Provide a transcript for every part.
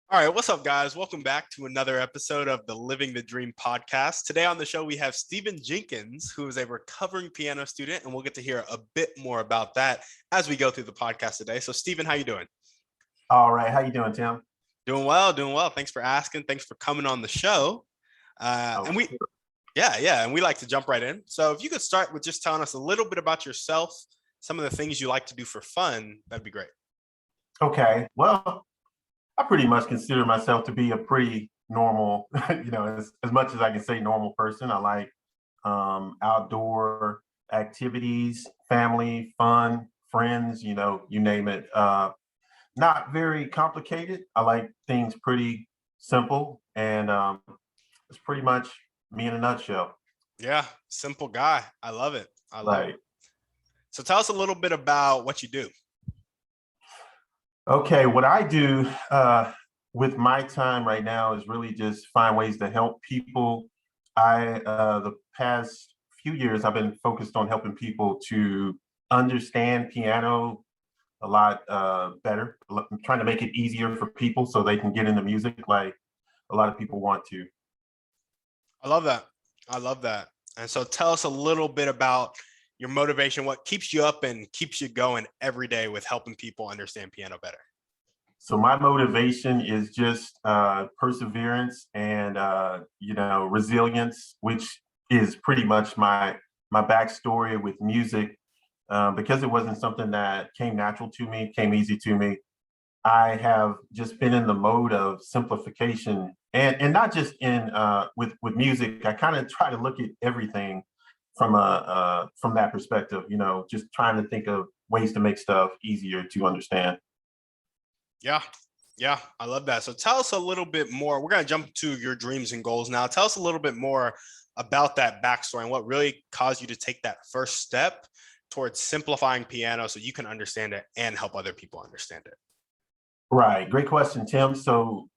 All right, what's up, guys? Welcome back to another episode of the Living the Dream podcast. Today on the show, we have Steven Jenkins, who is a recovering piano student, and we'll get to hear a bit more about that as we go through the podcast today. So, Steven, how you doing? All right. How you doing, Tim? Doing well, doing well. Thanks for asking. Thanks for coming on the show. Uh, Oh, and we, yeah, and we like to jump right in. So, if you could start with just telling us a little bit about yourself, some of the things you like to do for fun, that'd be great. okay. Well, I pretty much consider myself to be a pretty normal, as much as I can say normal person. I like outdoor activities, family, fun, friends, you name it. Not very complicated. I like things pretty simple, and it's pretty much me in a nutshell. Yeah, simple guy. I love it. I love it. Like, So, tell us a little bit about what you do. okay, what I do with my time right now is really just find ways to help people. The past few years, I've been focused on helping people to understand piano a lot better, trying to make it easier for people so they can get into music like a lot of people want to. I love that. I love that. And so tell us a little bit about your motivation, what keeps you up and keeps you going every day with helping people understand piano better. So my motivation is just perseverance and resilience, which is pretty much my backstory with music. Because it wasn't something that came natural to me, came easy to me. I have just been in the mode of simplification, and not just in with music. I kind of try to look at everything from that perspective. Just trying to think of ways to make stuff easier to understand. Yeah. Yeah, I love that. So tell us a little bit more. We're going to jump to your dreams and goals now. Tell us a little bit more about that backstory and what really caused you to take that first step towards simplifying piano so you can understand it and help other people understand it. Right. Great question, Tim. So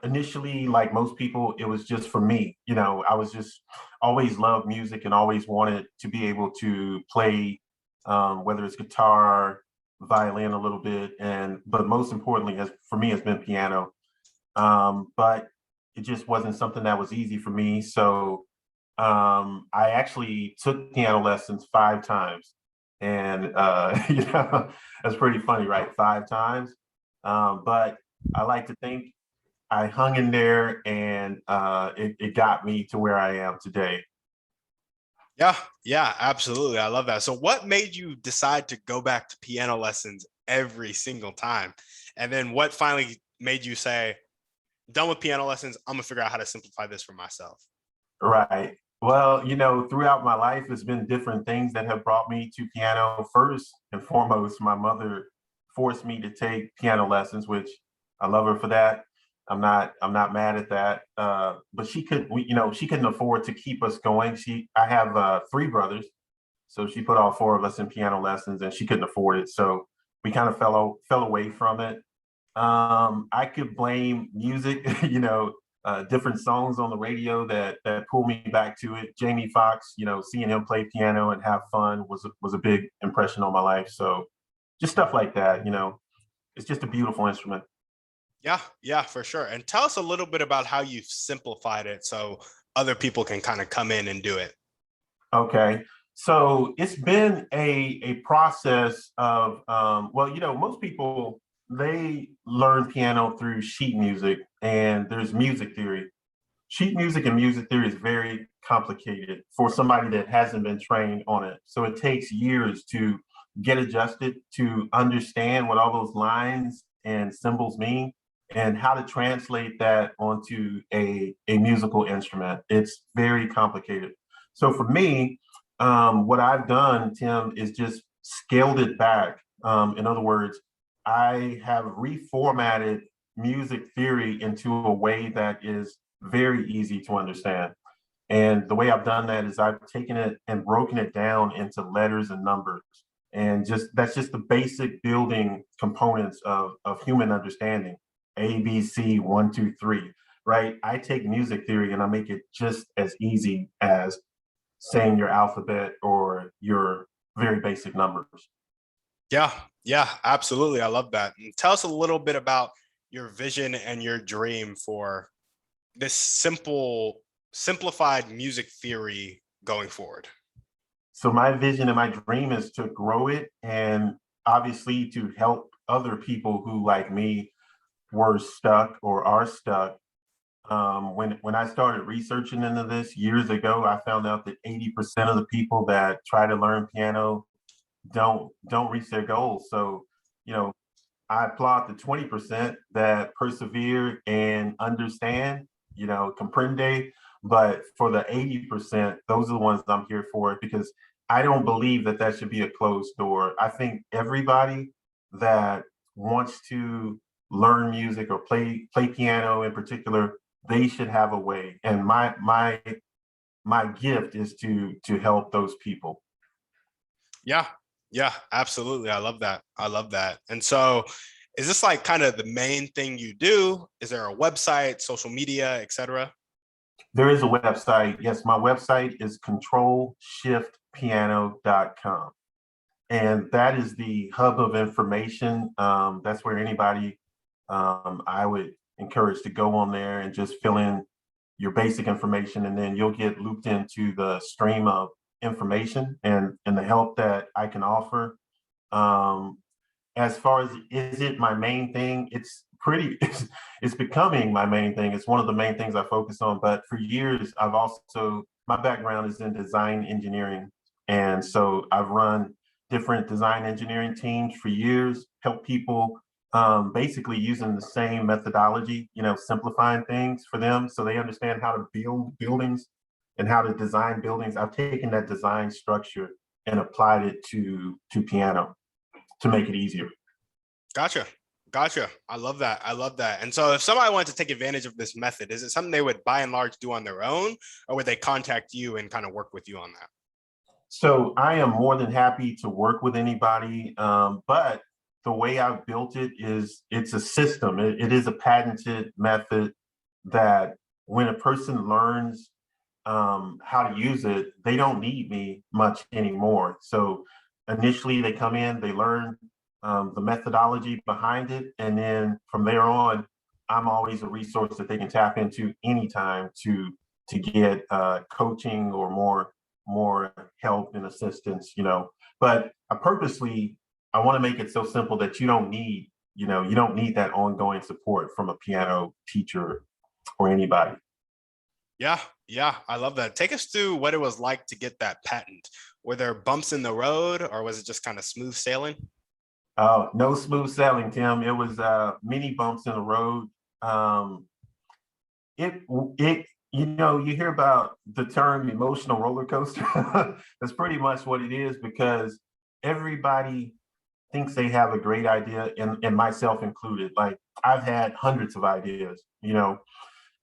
initially, like most people, it was just for me. I was just always loved music and always wanted to be able to play, whether it's guitar, violin a little bit, but most importantly, as for me, has been piano. But it just wasn't something that was easy for me. So I actually took piano lessons 5 times, and that's pretty funny, right? 5 times. But I like to think I hung in there, and it got me to where I am today. Yeah, yeah, absolutely. I love that. So what made you decide to go back to piano lessons every single time? And then what finally made you say, done with piano lessons, I'm gonna figure out how to simplify this for myself? Right. Well, throughout my life, it's been different things that have brought me to piano. First and foremost, my mother forced me to take piano lessons, which I love her for that. I'm not mad at that. But she couldn't afford to keep us going. I have 3 brothers, so she put all 4 of us in piano lessons, and she couldn't afford it. So we kind of fell away from it. I could blame music, different songs on the radio that pull me back to it. Jamie Foxx, seeing him play piano and have fun was a big impression on my life. So just stuff like that. It's just a beautiful instrument. Yeah, yeah, for sure. And tell us a little bit about how you've simplified it so other people can kind of come in and do it. Okay. So it's been a process of most people, they learn piano through sheet music, and there's music theory. Sheet music and music theory is very complicated for somebody that hasn't been trained on it. So it takes years to get adjusted to understand what all those lines and symbols mean and how to translate that onto a musical instrument. It's very complicated. So for me, what I've done, Tim, is just scaled it back. In other words, I have reformatted music theory into a way that is very easy to understand. And the way I've done that is I've taken it and broken it down into letters and numbers. And just that's just the basic building components of human understanding. A, B, C, one, two, three, right? I take music theory and I make it just as easy as saying your alphabet or your very basic numbers. Yeah, yeah, absolutely. I love that. And tell us a little bit about your vision and your dream for this simplified music theory going forward? So my vision and my dream is to grow it, and obviously to help other people who, like me, were stuck or are stuck. When I started researching into this years ago, I found out that 80% of the people that try to learn piano don't reach their goals. So, you know, I applaud the 20% that persevere and understand, comprende. But for the 80%, those are the ones I'm here for, because I don't believe that that should be a closed door. I think everybody that wants to learn music or play piano in particular, they should have a way. And my gift is to help those people. Yeah. Yeah, absolutely. I love that. I love that. And so is this like kind of the main thing you do? Is there a website, social media, etc.? There is a website. Yes, my website is controlshiftpiano.com. And that is the hub of information. That's where anybody I would encourage to go on there and just fill in your basic information, and then you'll get looped into the stream of information and the help that I can offer. Um, as far as, is it my main thing? It's becoming my main thing. It's one of the main things I focus on. But for years, my background is in design engineering. And so I've run different design engineering teams for years, help people basically using the same methodology, simplifying things for them so they understand how to build buildings and how to design buildings. I've taken that design structure and applied it to piano to make it easier. Gotcha. Gotcha. I love that. I love that. And so if somebody wanted to take advantage of this method, is it something they would by and large do on their own, or would they contact you and kind of work with you on that? So I am more than happy to work with anybody, but the way I've built it is it's a system. It is a patented method that when a person learns how to use it, they don't need me much anymore. So initially they come in, they learn the methodology behind it, and then from there on, I'm always a resource that they can tap into anytime to get coaching or more help and assistance. But I want to make it so simple that you don't need that ongoing support from a piano teacher or anybody. Yeah, yeah, I love that. Take us through what it was like to get that patent. Were there bumps in the road, or was it just kind of smooth sailing? No smooth sailing, Tim. It was many bumps in the road. Um, it it you hear about the term emotional roller coaster. That's pretty much what it is, because everybody thinks they have a great idea, and myself included. Like, I've had hundreds of ideas,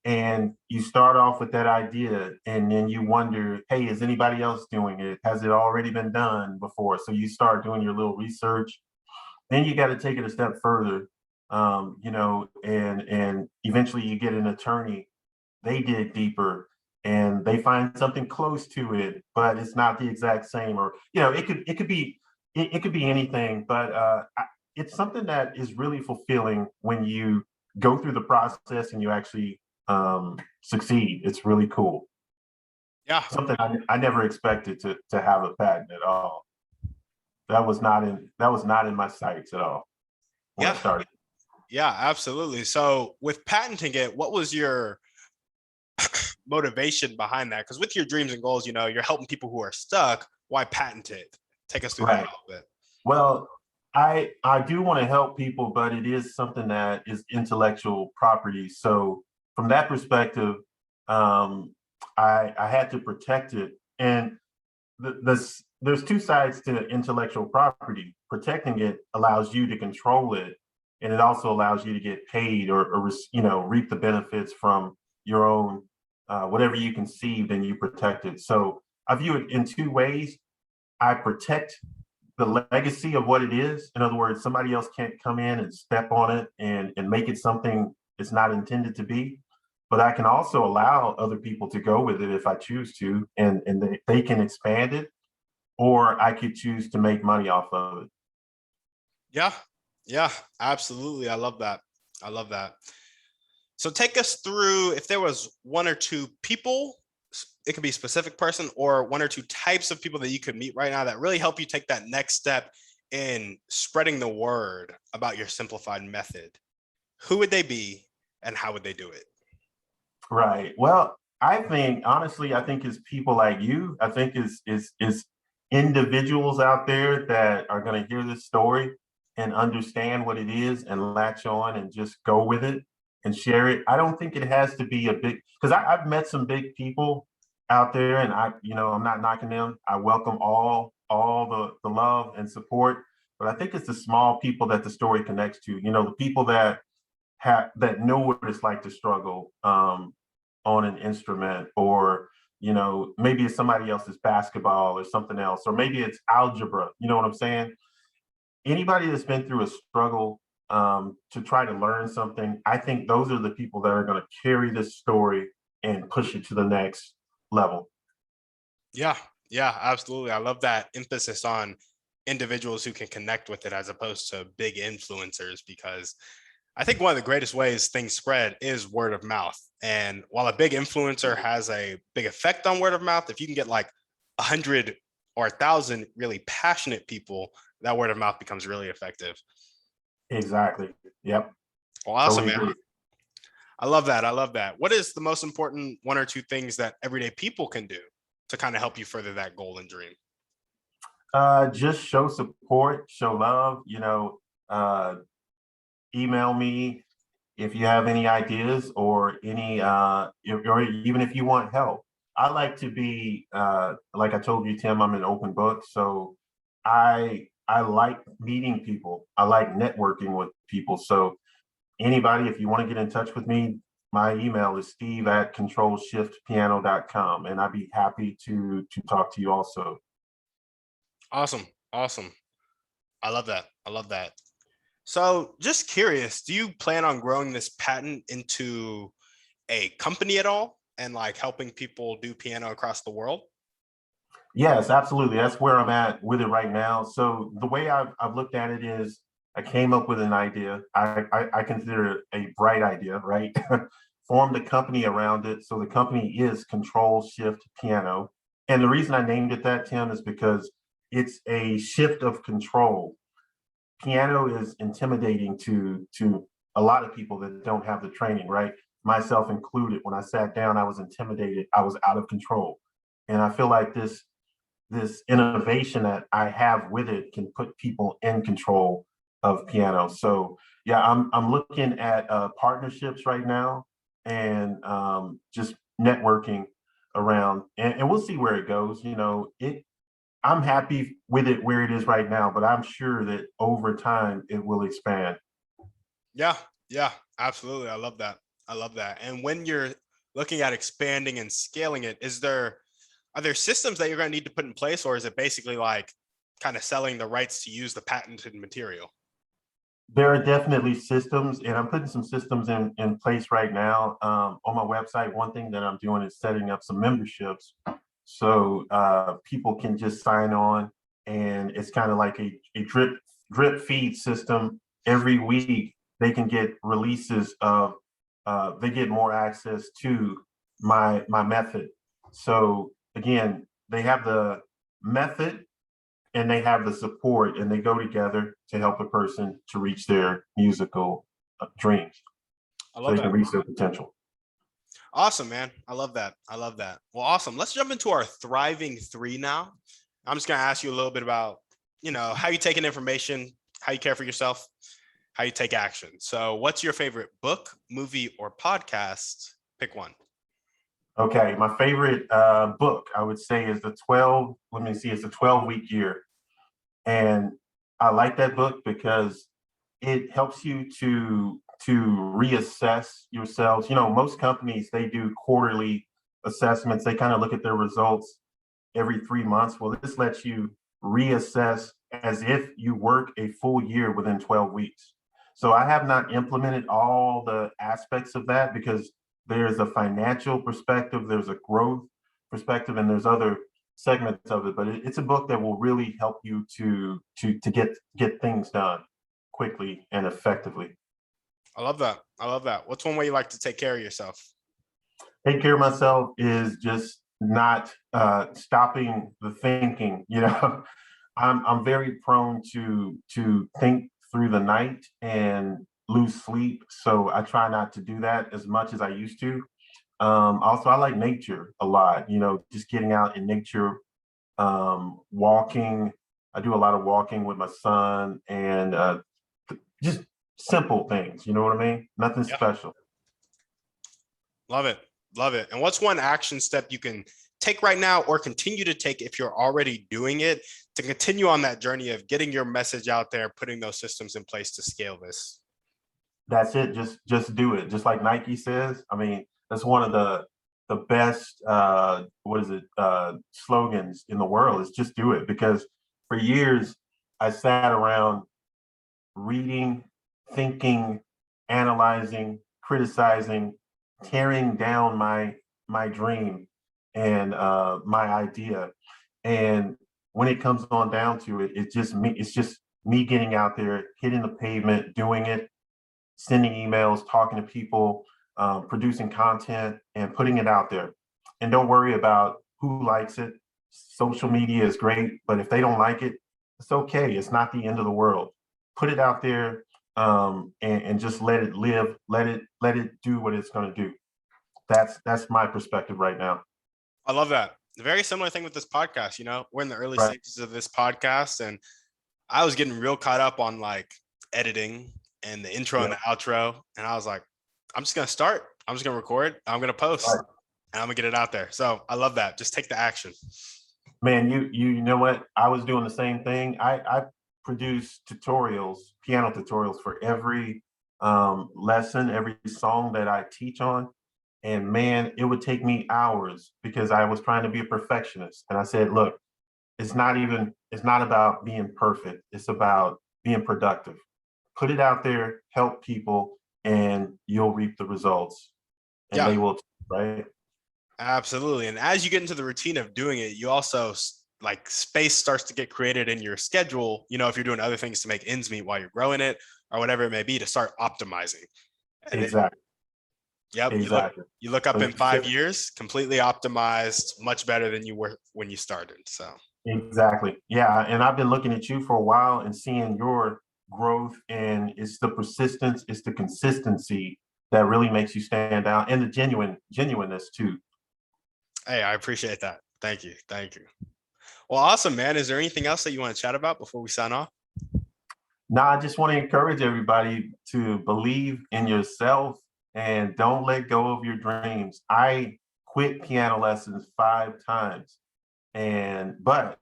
and you start off with that idea, and then you wonder, hey, is anybody else doing it? Has it already been done before? So you start doing your little research. Then you got to take it a step further, and eventually you get an attorney. They dig deeper and they find something close to it, but it's not the exact same. Or it could be anything. But it's something that is really fulfilling when you go through the process and you actually succeed. It's really cool. Yeah, Something I never expected to have a patent at all. That was not in my sights at all when I yeah, started. yeah, absolutely. So with patenting it, what was your motivation behind that? Because with your dreams and goals, you're helping people who are stuck. Why patent it? Take us through that a Right. little bit. Well, I do want to help people, but it is something that is intellectual property. So from that perspective, I had to protect it. And there's two sides to intellectual property. Protecting it allows you to control it, and it also allows you to get paid or reap the benefits from your own whatever you conceived and you protect it. So I view it in two ways. I protect the legacy of what it is. In other words, somebody else can't come in and step on it and make it something it's not intended to be. But I can also allow other people to go with it if I choose to, and they can expand it, or I could choose to make money off of it. Yeah, yeah, absolutely. I love that. I love that. So take us through if there was one or two people, it could be a specific person or one or two types of people that you could meet right now that really help you take that next step in spreading the word about your simplified method. Who would they be and how would they do it? Right. Well, I think honestly, I think it's people like you. I think is individuals out there that are going to hear this story and understand what it is and latch on and just go with it and share it. I don't think it has to be a big because I've met some big people out there, and I'm not knocking them. I welcome all the love and support, but I think it's the small people that the story connects to. The people that know what it's like to struggle on an instrument, or maybe it's somebody else's basketball or something else, or maybe it's algebra. You know what I'm saying? Anybody that's been through a struggle to try to learn something, I think those are the people that are going to carry this story and push it to the next level. Yeah, yeah, absolutely. I love that emphasis on individuals who can connect with it as opposed to big influencers, because I think one of the greatest ways things spread is word of mouth. And while a big influencer has a big effect on word of mouth, if you can get like 100 or 1,000 really passionate people, that word of mouth becomes really effective. Exactly. Yep. Well, awesome, Totally man. agree. I love that. I love that. What is the most important one or two things that everyday people can do to kind of help you further that goal and dream? Just show support, show love. Uh, email me if you have any ideas or or even if you want help. I like to be like I told you, Tim, I'm an open book. So I like meeting people. I like networking with people. So anybody, if you want to get in touch with me, my email is steve@controlshiftpiano.com, and I'd be happy to talk to you also. Awesome. Awesome. I love that. I love that. So, just curious, do you plan on growing this patent into a company at all and like helping people do piano across the world? Yes, absolutely. That's where I'm at with it right now. So the way I've looked at it is I came up with an idea. I consider it a bright idea, right? Formed a company around it. So the company is Control Shift Piano. And the reason I named it that, Tim, is because it's a shift of control. Piano is intimidating to a lot of people that don't have the training, right? Myself included. When I sat down, I was intimidated. I was out of control. And I feel like this innovation that I have with it can put people in control of piano. So yeah, I'm looking at partnerships right now, and just networking around, and we'll see where it goes. I'm happy with it where it is right now, but I'm sure that over time it will expand. Yeah, yeah, absolutely. I love that. I love that. And when you're looking at expanding and scaling it, are there systems that you're going to need to put in place, or is it basically like kind of selling the rights to use the patented material? There are definitely systems, and I'm putting some systems in place right now. On my website, one thing that I'm doing is setting up some memberships so people can just sign on, and it's kind of like a drip feed system. Every week they can get releases of they get more access to my method. So again, they have the method and they have the support, and they go together to help a person to reach their musical dreams I so love they can that. reach their potential. Awesome, man. I love that. I love that. Well, awesome. Let's jump into our thriving three now. I'm just going to ask you a little bit about, how you take in information, how you care for yourself, how you take action. So, what's your favorite book, movie, or podcast? Pick one. Okay, my favorite book I would say is the 12. Let me see, it's a 12-week year, and I like that book because it helps you to reassess yourselves. Most companies, they do quarterly assessments. They kind of look at their results every 3 months. Well, this lets you reassess as if you work a full year within 12 weeks. So I have not implemented all the aspects of that because there's a financial perspective, there's a growth perspective, and there's other segments of it. But it's a book that will really help you to get things done quickly and effectively. I love that. I love that. What's one way you like to take care of yourself? Take care of myself is just not stopping the thinking. I'm very prone to think through the night and lose sleep. So I try not to do that as much as I used to. Also, I like nature a lot, just getting out in nature, walking. I do a lot of walking with my son and just simple things. You know what I mean? Nothing Yeah. special. Love it. Love it. And what's one action step you can take right now or continue to take if you're already doing it to continue on that journey of getting your message out there, putting those systems in place to scale this? That's it. Just do it. Just like Nike says. I mean, that's one of the best slogans in the world is just do it. Because for years I sat around reading, thinking, analyzing, criticizing, tearing down my dream and my idea. And when it comes on down to it, it's just me getting out there, hitting the pavement, doing it, sending emails, talking to people, producing content, and putting it out there. And don't worry about who likes it. Social media is great, but if they don't like it, it's okay. It's not the end of the world. Put it out there, and just let it live. Let it do what it's going to do. That's my perspective right now. I love that. Very similar thing with this podcast. We're in the early Right. stages of this podcast, and I was getting real caught up on like editing and the intro and Yeah. the outro. And I was like, I'm just going to start. I'm just going to record. I'm going to post Right. and I'm going to get it out there. So I love that. Just take the action. Man, you know what? I was doing the same thing. I produce tutorials, piano tutorials for every lesson, every song that I teach on. And man, it would take me hours because I was trying to be a perfectionist. And I said, look, it's not about being perfect. It's about being productive. Put it out there, help people, and you'll reap the results. And Yeah, they will, right? absolutely. And as you get into the routine of doing it, you also like space starts to get created in your schedule, if you're doing other things to make ends meet while you're growing it or whatever it may be to start optimizing. And then, Exactly. yep, Exactly. you look up So in 5 years, completely optimized, much better than you were when you started. So exactly. Yeah. And I've been looking at you for a while and seeing your growth, and it's the persistence, it's the consistency that really makes you stand out, and the genuineness too. hey, I appreciate that. Thank you. Thank you. Well, awesome, man. Is there anything else that you want to chat about before we sign off? Now, I just want to encourage everybody to believe in yourself and don't let go of your dreams. I quit piano lessons 5 times, but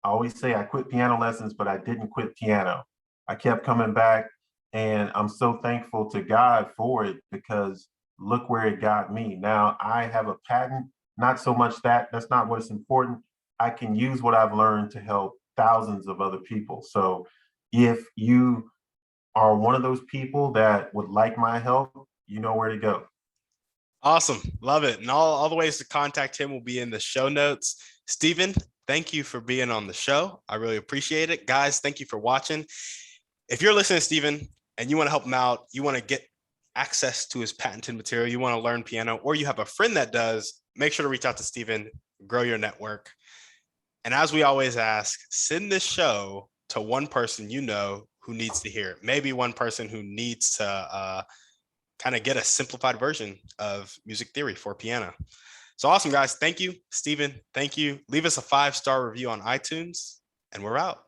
I always say I quit piano lessons, but I didn't quit piano. I kept coming back, and I'm so thankful to God for it because look where it got me. Now I have a patent, not so much that's not what's important. I can use what I've learned to help thousands of other people. So if you are one of those people that would like my help, you know where to go. Awesome. Love it. And all the ways to contact him will be in the show notes. Steven, thank you for being on the show. I really appreciate it. Guys, thank you for watching. If you're listening to Steven and you want to help him out, you want to get access to his patented material, you want to learn piano, or you have a friend that does, make sure to reach out to Steven, grow your network. And as we always ask, send this show to one person who needs to hear it. Maybe one person who needs to kind of get a simplified version of music theory for piano. So awesome, guys. Thank you, Steven. Thank you. Leave us a 5-star review on iTunes, and we're out.